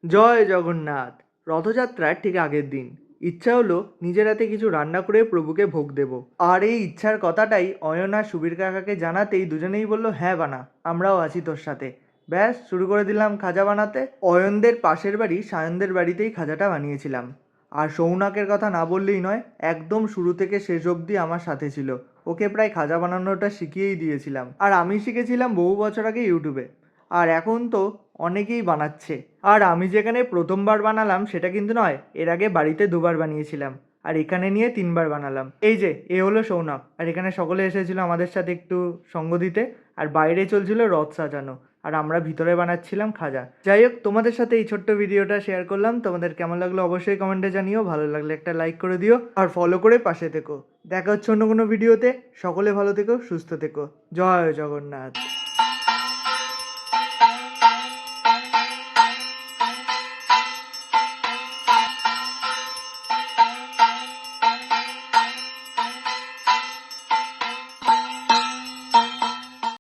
জয় জগন্নাথ। রথযাত্রার ঠিক আগের দিন ইচ্ছা হলো নিজের হাতে কিছু রান্না করে প্রভুকে ভোগ দেব। আর এই ইচ্ছার কথাটাই অয়ন আর সুবীর কাকাকে জানাতেই দুজনেই বলল, হ্যাঁ বানা, আমরাও আছি তোর সাথে। ব্যাস শুরু করে দিলাম খাজা বানাতে। অয়নদের পাশের বাড়ি সায়নদের বাড়িতেই খাজাটা বানিয়েছিলাম। আর সৌনকের কথা না বললেই নয়, একদম শুরু থেকে শেষ অবধি আমার সাথে ছিল। ওকে প্রায় খাজা বানানোটা শিখিয়েই দিয়েছিলাম, আর আমি শিখেছিলাম বহু বছর আগে ইউটিউবে। আর এখন তো অনেকেই বানাচ্ছে। আর আমি যেখানে প্রথমবার বানালাম সেটা কিন্তু নয়, এর আগে বাড়িতে দুবার বানিয়েছিলাম। আর এখানে নিয়ে তিনবার বানালাম। এই যে এ হলো সৌনক, আর এখানে সকলে এসেছিল আমাদের সাথে একটু সঙ্গ দিতে। আর বাইরে চলছিল রথ সাজানো, আর আমরা ভিতরে বানাচ্ছিলাম খাজা। যাই হোক, তোমাদের সাথে এই ছোট্ট ভিডিওটা শেয়ার করলাম। তোমাদের কেমন লাগলো অবশ্যই কমেন্টে জানিও। ভালো লাগলে একটা লাইক করে দিও আর ফলো করে পাশে থেকো। দেখা হচ্ছে অন্য কোনো ভিডিওতে। সকলে ভালো থেকো, সুস্থ থেকো। জয় জগন্নাথ।